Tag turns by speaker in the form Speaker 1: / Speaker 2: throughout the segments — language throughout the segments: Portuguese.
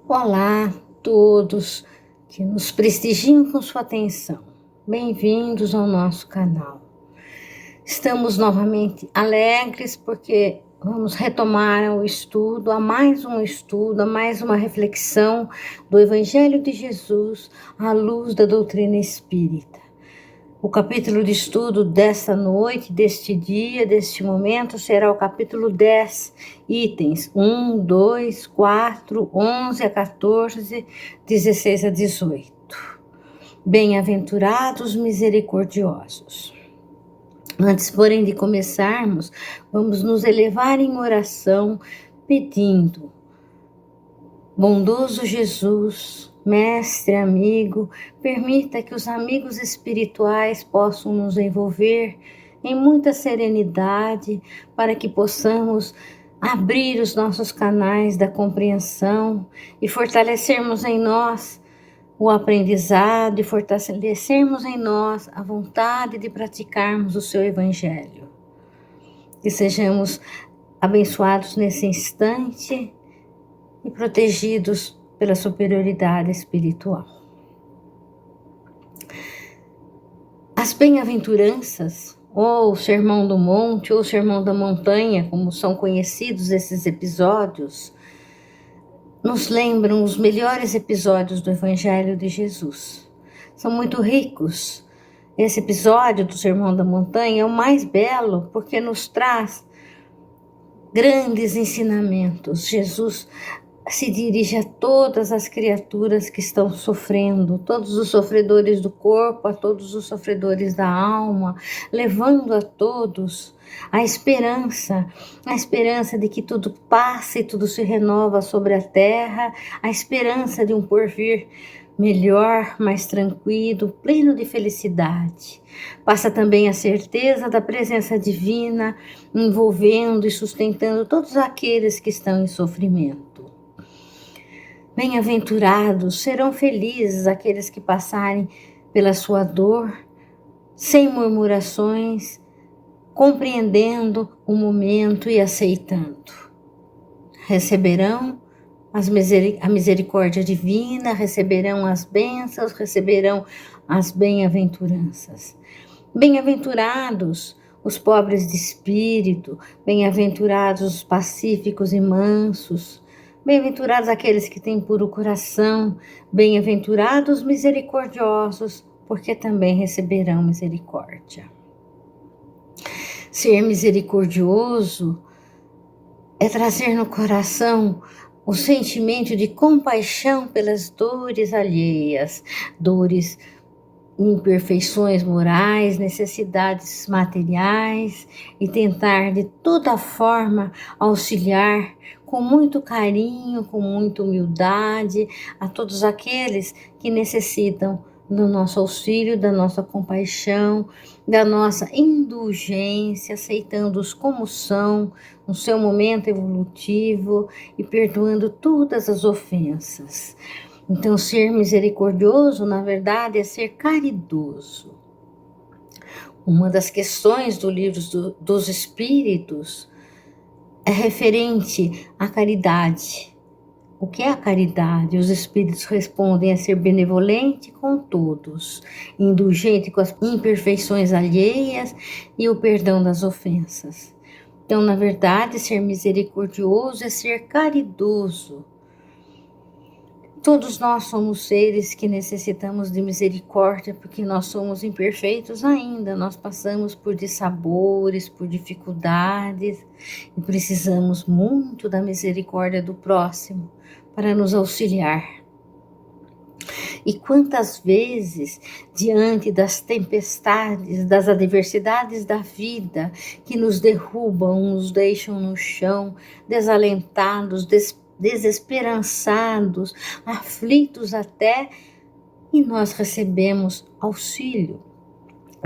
Speaker 1: Olá a todos que nos prestigiam com sua atenção. Bem-vindos ao nosso canal. Estamos novamente alegres porque vamos retomar o estudo, a mais uma reflexão do Evangelho de Jesus à luz da doutrina espírita. O capítulo de estudo desta noite, deste dia, deste momento, será o capítulo 10, itens 1, 2, 4, 11 a 14, 16 a 18. Bem-aventurados misericordiosos. Antes, porém, de começarmos, vamos nos elevar em oração, pedindo: bondoso Jesus, mestre, amigo, permita que os amigos espirituais possam nos envolver em muita serenidade para que possamos abrir os nossos canais da compreensão e fortalecermos em nós o aprendizado e fortalecermos em nós a vontade de praticarmos o seu Evangelho. Que sejamos abençoados nesse instante e protegidos pela superioridade espiritual. As bem-aventuranças, ou o Sermão do Monte, ou o Sermão da Montanha, como são conhecidos esses episódios, nos lembram os melhores episódios do Evangelho de Jesus. São muito ricos. Esse episódio do Sermão da Montanha é o mais belo porque nos traz grandes ensinamentos. Jesus se dirige a todas as criaturas que estão sofrendo, todos os sofredores do corpo, a todos os sofredores da alma, levando a todos a esperança de que tudo passa e tudo se renova sobre a terra, a esperança de um porvir melhor, mais tranquilo, pleno de felicidade. Passa também a certeza da presença divina, envolvendo e sustentando todos aqueles que estão em sofrimento. Bem-aventurados, serão felizes aqueles que passarem pela sua dor, sem murmurações, compreendendo o momento e aceitando. Receberão a misericórdia divina, receberão as bênçãos, receberão as bem-aventuranças. Bem-aventurados os pobres de espírito, bem-aventurados os pacíficos e mansos, bem-aventurados aqueles que têm puro coração, bem-aventurados misericordiosos, porque também receberão misericórdia. Ser misericordioso é trazer no coração o sentimento de compaixão pelas dores alheias, dores, imperfeições morais, necessidades materiais, e tentar de toda forma auxiliar com muito carinho, com muita humildade a todos aqueles que necessitam do nosso auxílio, da nossa compaixão, da nossa indulgência, aceitando-os como são, no seu momento evolutivo e perdoando todas as ofensas. Então, ser misericordioso, na verdade, é ser caridoso. Uma das questões do livro dos Espíritos é referente à caridade. O que é a caridade? Os Espíritos respondem a ser benevolente com todos, indulgente com as imperfeições alheias e o perdão das ofensas. Então, na verdade, ser misericordioso é ser caridoso. Todos nós somos seres que necessitamos de misericórdia, porque nós somos imperfeitos ainda, nós passamos por dissabores, por dificuldades, e precisamos muito da misericórdia do próximo para nos auxiliar. E quantas vezes, diante das tempestades, das adversidades da vida, que nos derrubam, nos deixam no chão, desalentados, desesperançados, aflitos até, e nós recebemos auxílio.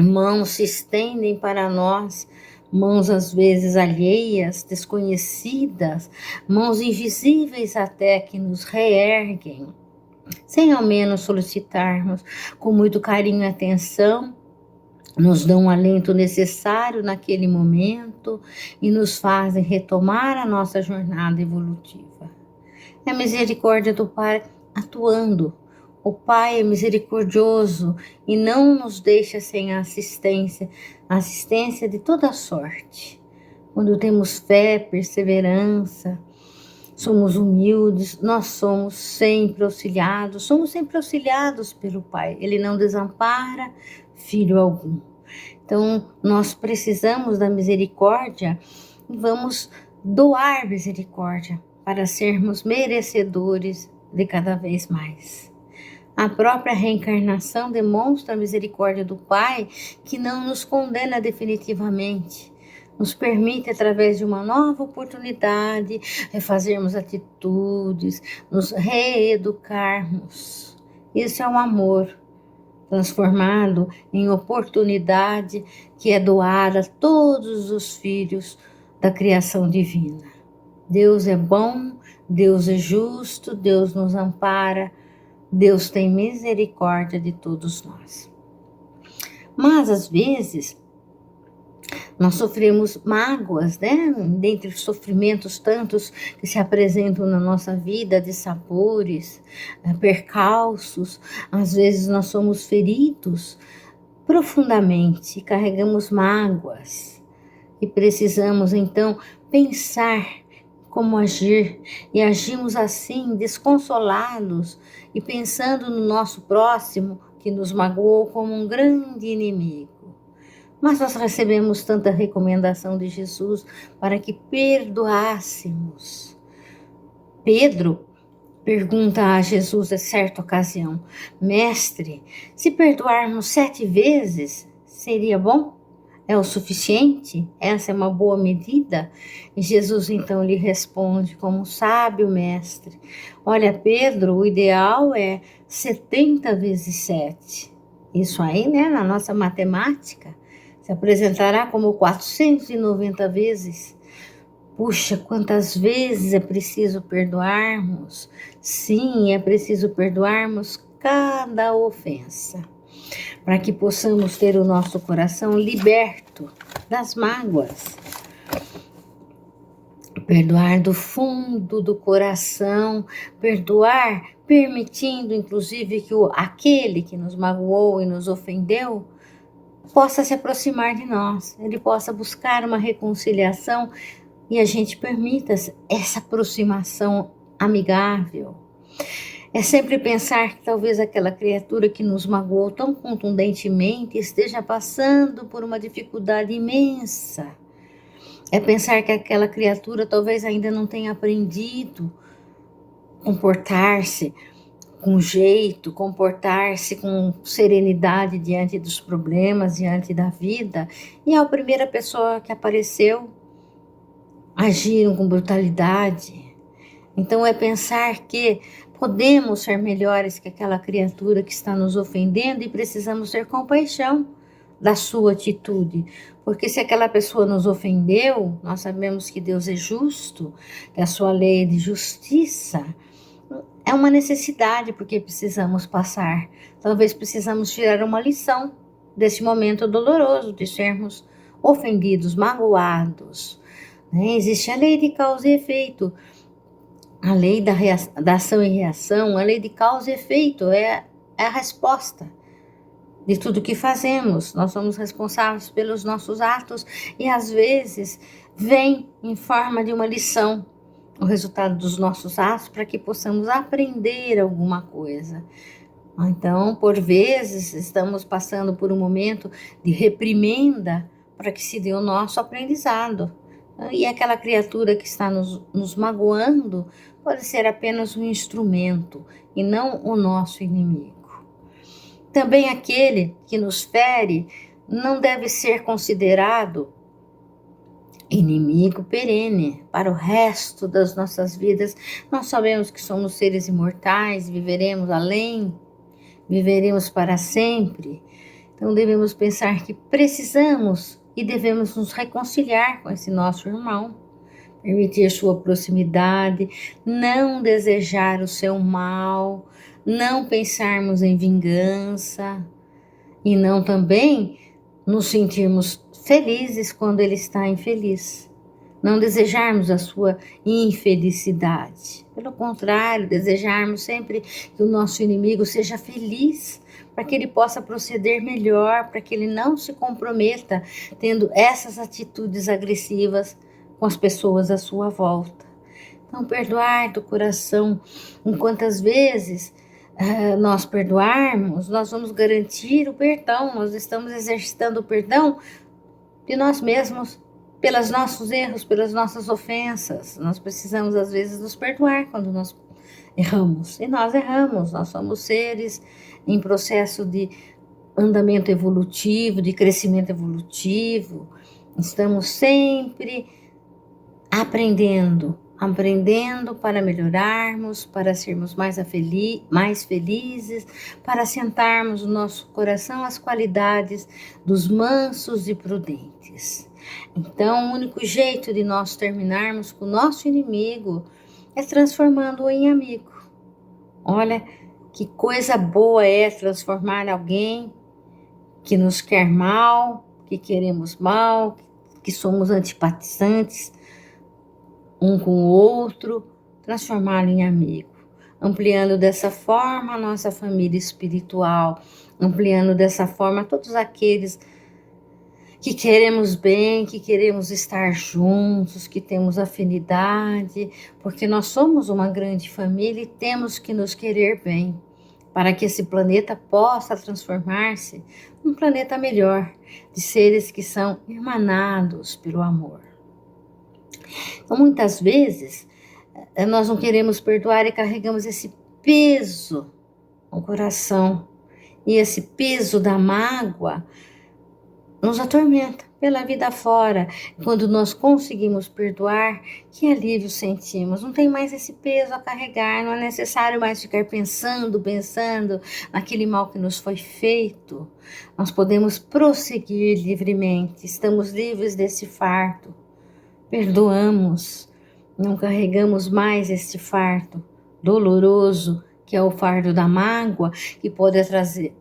Speaker 1: Mãos se estendem para nós, mãos às vezes alheias, desconhecidas, mãos invisíveis até que nos reerguem, sem ao menos solicitarmos, com muito carinho e atenção, nos dão um alento necessário naquele momento e nos fazem retomar a nossa jornada evolutiva. É a misericórdia do Pai atuando. O Pai é misericordioso e não nos deixa sem assistência de toda sorte. Quando temos fé, perseverança, somos humildes, nós somos sempre auxiliados pelo Pai. Ele não desampara filho algum. Então, nós precisamos da misericórdia e vamos doar misericórdia para sermos merecedores de cada vez mais. A própria reencarnação demonstra a misericórdia do Pai, que não nos condena definitivamente, nos permite, através de uma nova oportunidade, refazermos atitudes, nos reeducarmos. Isso é um amor transformado em oportunidade que é doada a todos os filhos da criação divina. Deus é bom, Deus é justo, Deus nos ampara, Deus tem misericórdia de todos nós. Mas, às vezes, nós sofremos mágoas, né? Dentre os sofrimentos tantos que se apresentam na nossa vida, de sabores, percalços, às vezes nós somos feridos profundamente, carregamos mágoas e precisamos então pensar como agir, e agimos assim, desconsolados e pensando no nosso próximo que nos magoou como um grande inimigo. Mas nós recebemos tanta recomendação de Jesus para que perdoássemos. Pedro pergunta a Jesus em certa ocasião: Mestre, se perdoarmos 7 vezes, seria bom? É o suficiente? Essa é uma boa medida? E Jesus então lhe responde como sábio mestre: olha, Pedro, o ideal é 70 vezes 7. Isso aí, né, na nossa matemática, se apresentará como 490 vezes. Puxa, quantas vezes é preciso perdoarmos? Sim, é preciso perdoarmos cada ofensa, para que possamos ter o nosso coração liberto das mágoas. Perdoar do fundo do coração, perdoar permitindo inclusive que aquele que nos magoou e nos ofendeu possa se aproximar de nós, ele possa buscar uma reconciliação e a gente permita essa aproximação amigável. É sempre pensar que talvez aquela criatura que nos magoou tão contundentemente esteja passando por uma dificuldade imensa. É pensar que aquela criatura talvez ainda não tenha aprendido a comportar-se com jeito, comportar-se com serenidade diante dos problemas, diante da vida. E a primeira pessoa que apareceu, agiram com brutalidade. Então é pensar que podemos ser melhores que aquela criatura que está nos ofendendo e precisamos ter compaixão da sua atitude. Porque se aquela pessoa nos ofendeu, nós sabemos que Deus é justo, que a sua lei é de justiça. É uma necessidade porque precisamos passar. Talvez precisamos tirar uma lição desse momento doloroso de sermos ofendidos, magoados. Existe a lei de causa e efeito. A lei da ação e reação, a lei de causa e efeito é a resposta de tudo que fazemos. Nós somos responsáveis pelos nossos atos e às vezes vem em forma de uma lição o resultado dos nossos atos para que possamos aprender alguma coisa. Então, por vezes, estamos passando por um momento de reprimenda para que se dê o nosso aprendizado. E aquela criatura que está nos magoando pode ser apenas um instrumento e não o nosso inimigo. Também aquele que nos fere não deve ser considerado inimigo perene para o resto das nossas vidas. Nós sabemos que somos seres imortais, viveremos além, viveremos para sempre. Então devemos pensar que precisamos e devemos nos reconciliar com esse nosso irmão, permitir sua proximidade, não desejar o seu mal, não pensarmos em vingança e não também nos sentirmos felizes quando ele está infeliz. não desejarmos a sua infelicidade. Pelo contrário, desejarmos sempre que o nosso inimigo seja feliz, para que ele possa proceder melhor, para que ele não se comprometa tendo essas atitudes agressivas com as pessoas à sua volta. Então, perdoar do coração, quantas vezes nós perdoarmos, nós vamos garantir o perdão, nós estamos exercitando o perdão de nós mesmos, pelos nossos erros, pelas nossas ofensas. Nós precisamos, às vezes, nos perdoar quando nós erramos. E nós erramos, nós somos seres em processo de andamento evolutivo, de crescimento evolutivo. Estamos sempre aprendendo para melhorarmos, para sermos mais felizes, para assentarmos no nosso coração as qualidades dos mansos e prudentes. Então, o único jeito de nós terminarmos com o nosso inimigo é transformando-o em amigo. Olha, que coisa boa é transformar alguém que nos quer mal, que queremos mal, que somos antipatizantes um com o outro, transformá-lo em amigo, ampliando dessa forma a nossa família espiritual, ampliando dessa forma todos aqueles que queremos bem, que queremos estar juntos, que temos afinidade, porque nós somos uma grande família e temos que nos querer bem, para que esse planeta possa transformar-se num planeta melhor, de seres que são emanados pelo amor. Então, muitas vezes, nós não queremos perdoar e carregamos esse peso no coração. E esse peso da mágoa nos atormenta pela vida fora. Quando nós conseguimos perdoar, que alívio sentimos. Não tem mais esse peso a carregar, não é necessário mais ficar pensando naquele mal que nos foi feito. Nós podemos prosseguir livremente, estamos livres desse fardo. Perdoamos, não carregamos mais este fardo doloroso, que é o fardo da mágoa, que pode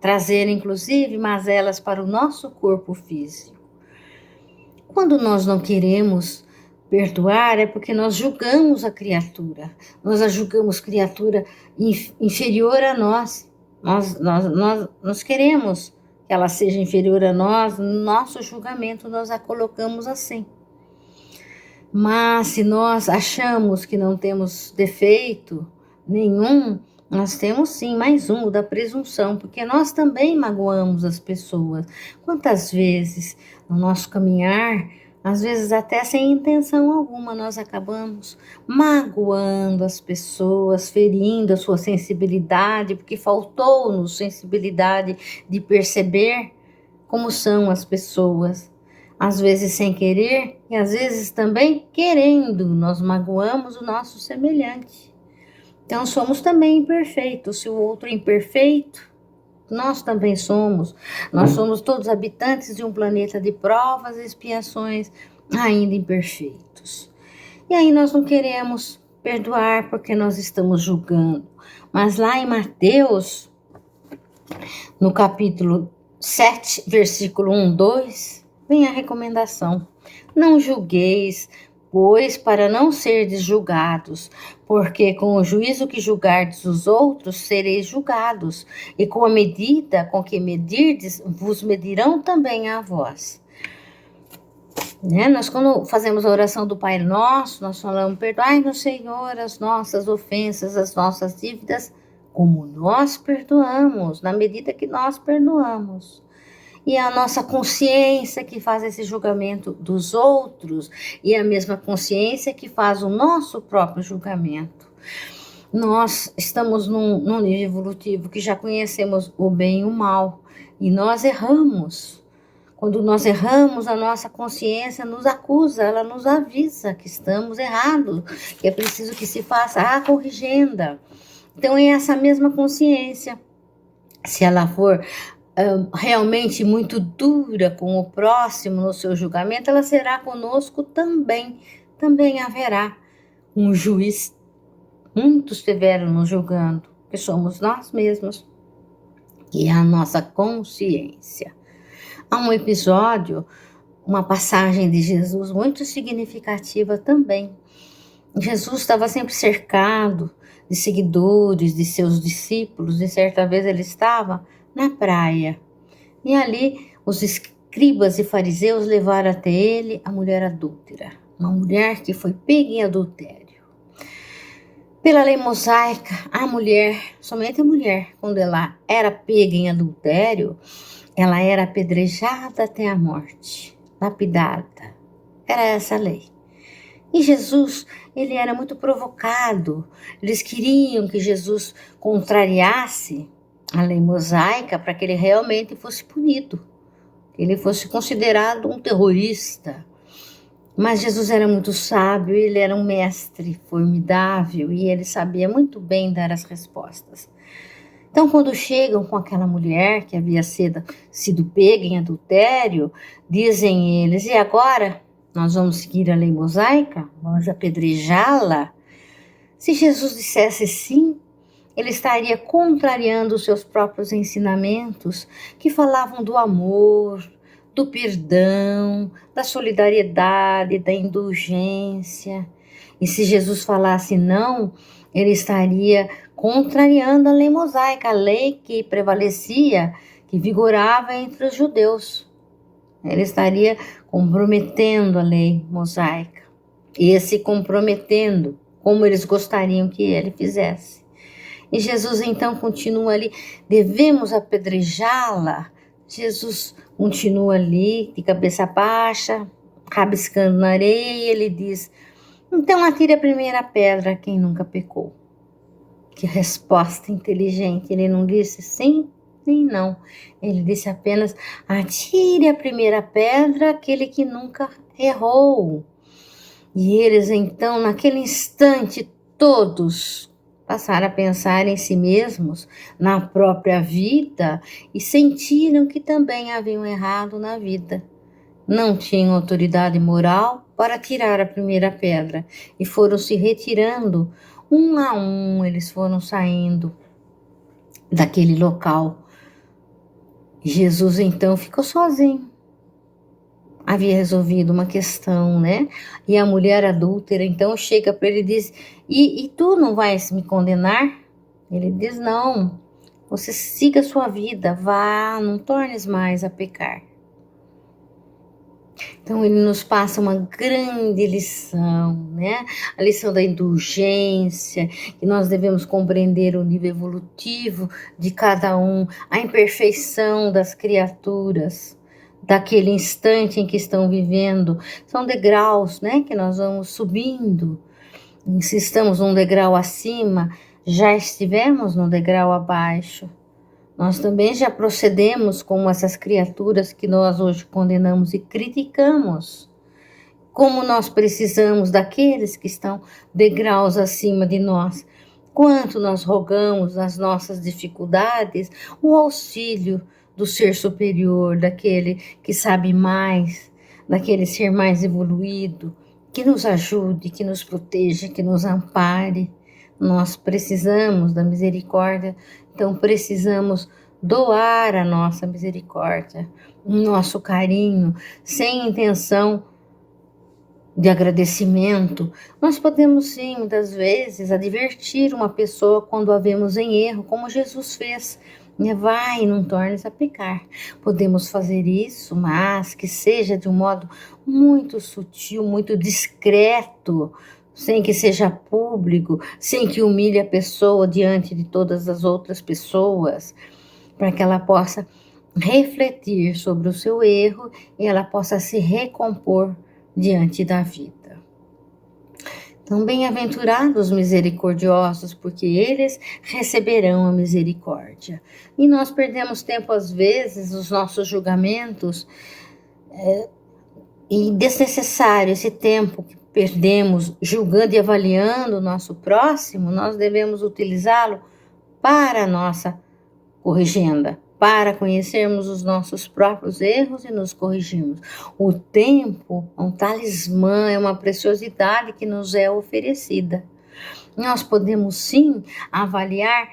Speaker 1: trazer inclusive mazelas para o nosso corpo físico. Quando nós não queremos perdoar, é porque nós julgamos a criatura, nós a julgamos criatura inferior a nós. Nós queremos que ela seja inferior a nós, no nosso julgamento nós a colocamos assim. Mas se nós achamos que não temos defeito nenhum, nós temos sim mais um, o da presunção, porque nós também magoamos as pessoas. Quantas vezes no nosso caminhar, às vezes até sem intenção alguma, nós acabamos magoando as pessoas, ferindo a sua sensibilidade, porque faltou-nos sensibilidade de perceber como são as pessoas. Às vezes sem querer e às vezes também querendo, nós magoamos o nosso semelhante. Então somos também imperfeitos. Se o outro é imperfeito, nós também somos. Nós somos todos habitantes de um planeta de provas e expiações ainda imperfeitos. E aí nós não queremos perdoar porque nós estamos julgando. Mas lá em Mateus, no capítulo 7, versículo 1, 2... vem a recomendação: não julgueis, pois, para não serdes julgados, porque com o juízo que julgardes os outros, sereis julgados, e com a medida com que medirdes, vos medirão também a vós. Nós, quando fazemos a oração do Pai Nosso, nós falamos: perdoai-nos, Senhor, as nossas ofensas, as nossas dívidas, como nós perdoamos, na medida que nós perdoamos. E a nossa consciência que faz esse julgamento dos outros, e a mesma consciência que faz o nosso próprio julgamento. Nós estamos num nível evolutivo que já conhecemos o bem e o mal, e nós erramos. Quando nós erramos, a nossa consciência nos acusa, ela nos avisa que estamos errados, que é preciso que se faça a corrigenda. Então é essa mesma consciência, se ela for realmente muito dura com o próximo no seu julgamento, ela será conosco também. Também haverá um juiz muito severo nos julgando, que somos nós mesmos, que é a nossa consciência. Há um episódio uma passagem de Jesus muito significativa também. Jesus estava sempre cercado de seguidores, de seus discípulos, e certa vez ele estava na praia. E ali os escribas e fariseus levaram até ele a mulher adúltera, uma mulher que foi pega em adultério. Pela lei mosaica, a mulher, somente a mulher, quando ela era pega em adultério, ela era apedrejada até a morte, lapidada. Era essa a lei. E Jesus, ele era muito provocado. Eles queriam que Jesus contrariasse a lei mosaica para que ele realmente fosse punido, que ele fosse considerado um terrorista. Mas Jesus era muito sábio, ele era um mestre formidável e ele sabia muito bem dar as respostas. Então, quando chegam com aquela mulher que havia sido pega em adultério, dizem eles: e agora? Nós vamos seguir a lei mosaica? Vamos apedrejá-la? Se Jesus dissesse sim, ele estaria contrariando os seus próprios ensinamentos, que falavam do amor, do perdão, da solidariedade, da indulgência. E se Jesus falasse não, ele estaria contrariando a lei mosaica, a lei que prevalecia, que vigorava entre os judeus. Ele estaria comprometendo a lei mosaica, e se comprometendo como eles gostariam que ele fizesse. E Jesus então continua ali: devemos apedrejá-la? Jesus continua ali, de cabeça baixa, rabiscando na areia, e ele diz: então atire a primeira pedra quem nunca pecou. Que resposta inteligente! Ele não disse sim nem não. Ele disse apenas: atire a primeira pedra aquele que nunca errou. E eles então, naquele instante, todos passaram a pensar em si mesmos, na própria vida, e sentiram que também haviam errado na vida. Não tinham autoridade moral para tirar a primeira pedra, e foram se retirando, um a um, eles foram saindo daquele local. Jesus então ficou sozinho. Havia resolvido uma questão, né? E a mulher adúltera então chega para ele e diz: e tu não vais me condenar? Ele diz: não, você siga a sua vida, vá, não tornes mais a pecar. Então ele nos passa uma grande lição, né? A lição da indulgência, que nós devemos compreender o nível evolutivo de cada um, a imperfeição das criaturas, daquele instante em que estão vivendo. São degraus, né, que nós vamos subindo. E se estamos num degrau acima, já estivemos no degrau abaixo. Nós também já procedemos como essas criaturas que nós hoje condenamos e criticamos. Como nós precisamos daqueles que estão degraus acima de nós. Quanto nós rogamos nas nossas dificuldades o auxílio do ser superior, daquele que sabe mais, daquele ser mais evoluído, que nos ajude, que nos proteja, que nos ampare. Nós precisamos da misericórdia, então precisamos doar a nossa misericórdia, o nosso carinho, sem intenção de agradecimento. Nós podemos sim, muitas vezes, advertir uma pessoa quando a vemos em erro, como Jesus fez. Vai, não tornes a pecar. Podemos fazer isso, mas que seja de um modo muito sutil, muito discreto, sem que seja público, sem que humilhe a pessoa diante de todas as outras pessoas, para que ela possa refletir sobre o seu erro e ela possa se recompor diante da vida. Então, bem-aventurados os misericordiosos, porque eles receberão a misericórdia. E nós perdemos tempo, às vezes, nos nossos julgamentos, e desnecessário esse tempo que perdemos julgando e avaliando o nosso próximo, nós devemos utilizá-lo para a nossa corrigenda, para conhecermos os nossos próprios erros e nos corrigirmos. O tempo é um talismã, é uma preciosidade que nos é oferecida. Nós podemos sim avaliar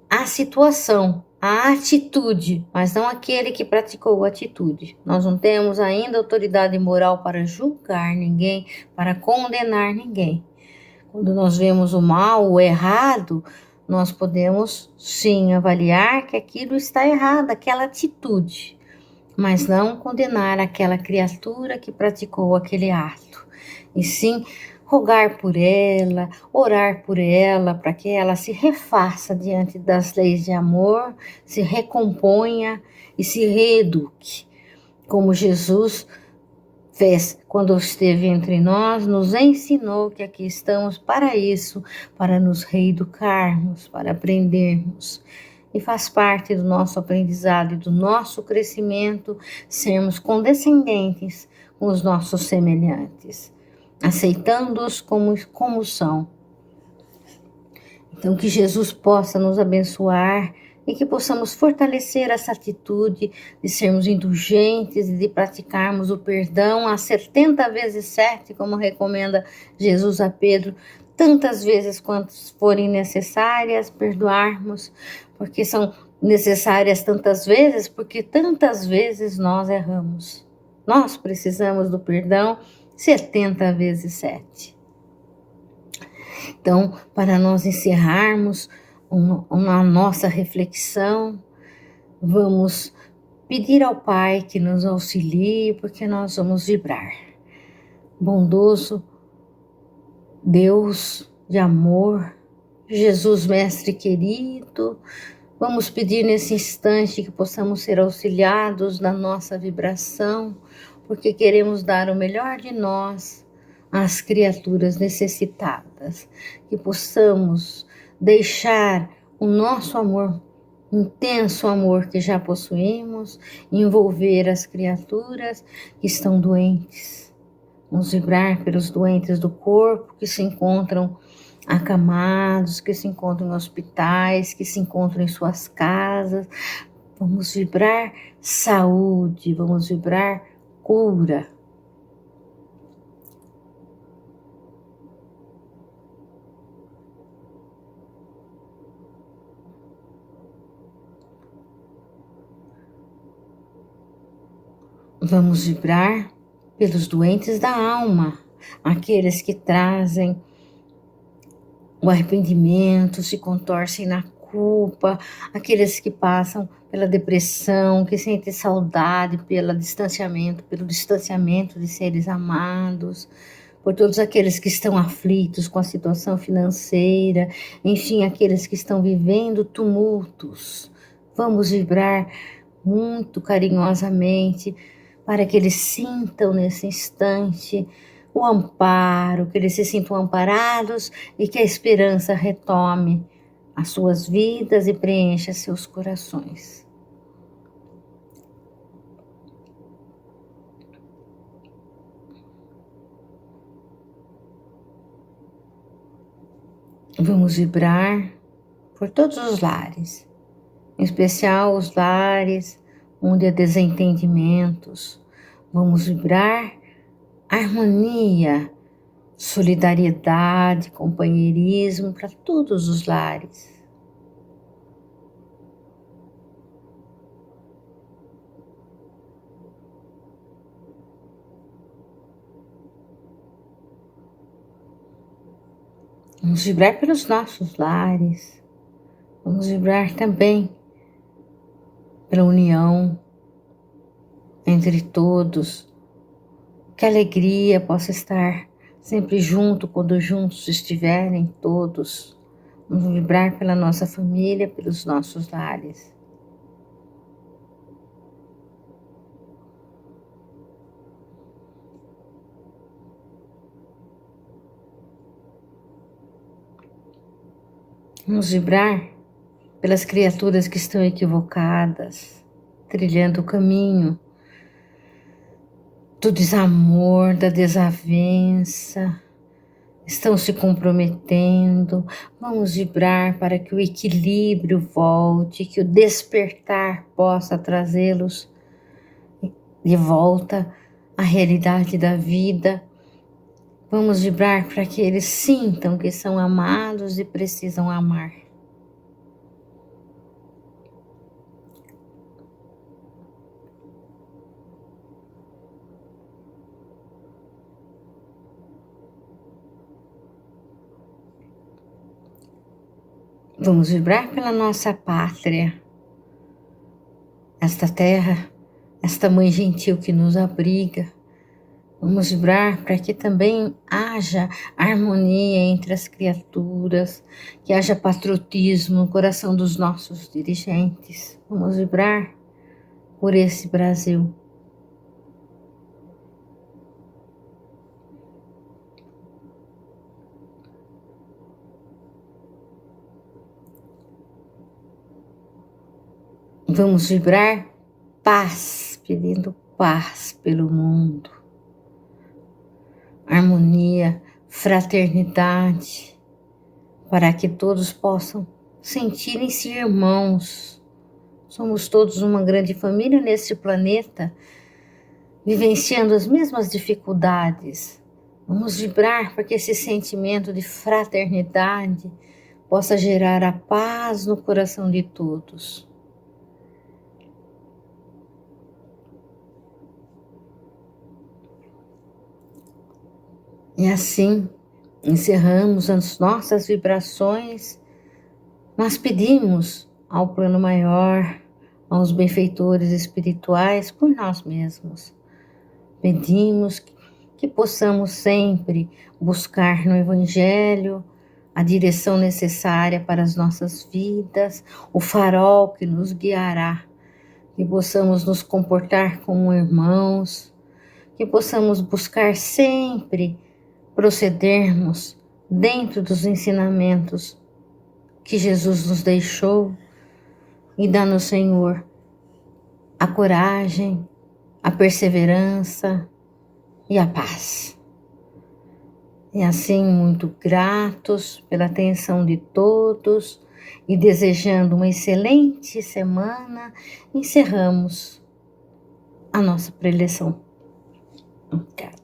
Speaker 1: a situação, a atitude, mas não aquele que praticou a atitude. Nós não temos ainda autoridade moral para julgar ninguém, para condenar ninguém. Quando nós vemos o mal, o errado, nós podemos sim avaliar que aquilo está errado, aquela atitude, mas não condenar aquela criatura que praticou aquele ato, e sim rogar por ela, orar por ela, para que ela se refaça diante das leis de amor, se recomponha e se reeduque, como Jesus fez quando esteve entre nós, nos ensinou que aqui estamos para isso, para nos reeducarmos, para aprendermos. E faz parte do nosso aprendizado e do nosso crescimento sermos condescendentes com os nossos semelhantes, aceitando-os como são. Então, que Jesus possa nos abençoar e que possamos fortalecer essa atitude de sermos indulgentes e de praticarmos o perdão a 70 vezes 7, como recomenda Jesus a Pedro, tantas vezes quantas forem necessárias, perdoarmos, porque são necessárias tantas vezes, porque tantas vezes nós erramos. Nós precisamos do perdão 70 vezes 7. Então, para nós encerrarmos a nossa reflexão, vamos pedir ao Pai que nos auxilie, porque nós vamos vibrar. Bondoso Deus de amor, Jesus Mestre querido, vamos pedir nesse instante que possamos ser auxiliados na nossa vibração, porque queremos dar o melhor de nós às criaturas necessitadas, que possamos deixar o nosso amor, intenso amor que já possuímos, envolver as criaturas que estão doentes. Vamos vibrar pelos doentes do corpo que se encontram acamados, que se encontram em hospitais, que se encontram em suas casas. Vamos vibrar saúde, vamos vibrar cura. Vamos vibrar pelos doentes da alma, aqueles que trazem o arrependimento, se contorcem na culpa, aqueles que passam pela depressão, que sentem saudade pelo distanciamento de seres amados, por todos aqueles que estão aflitos com a situação financeira, enfim, aqueles que estão vivendo tumultos. Vamos vibrar muito carinhosamente para que eles sintam nesse instante o amparo, que eles se sintam amparados e que a esperança retome as suas vidas e preencha seus corações. Vamos vibrar por todos os lares, em especial os lares onde há desentendimentos. Vamos vibrar harmonia, solidariedade, companheirismo para todos os lares. Vamos vibrar pelos nossos lares. Vamos vibrar também pela união entre todos. Que a alegria possa estar sempre junto, quando juntos estiverem todos. Vamos vibrar pela nossa família, pelos nossos lares. Vamos vibrar pelas criaturas que estão equivocadas, trilhando o caminho do desamor, da desavença, estão se comprometendo. Vamos vibrar para que o equilíbrio volte, que o despertar possa trazê-los de volta à realidade da vida. Vamos vibrar para que eles sintam que são amados e precisam amar. Vamos vibrar pela nossa pátria, esta terra, esta mãe gentil que nos abriga. Vamos vibrar para que também haja harmonia entre as criaturas, que haja patriotismo no coração dos nossos dirigentes. Vamos vibrar por esse Brasil. Vamos vibrar paz, pedindo paz pelo mundo. Harmonia, fraternidade, para que todos possam sentirem-se irmãos. Somos todos uma grande família nesse planeta, vivenciando as mesmas dificuldades. Vamos vibrar para que esse sentimento de fraternidade possa gerar a paz no coração de todos. E assim encerramos as nossas vibrações, mas pedimos ao plano maior, aos benfeitores espirituais, por nós mesmos. Pedimos que possamos sempre buscar no Evangelho a direção necessária para as nossas vidas, o farol que nos guiará, que possamos nos comportar como irmãos, que possamos buscar sempre procedermos dentro dos ensinamentos que Jesus nos deixou e dá-nos, Senhor, a coragem, a perseverança e a paz. E assim, muito gratos pela atenção de todos e desejando uma excelente semana, encerramos a nossa preleção. Obrigada.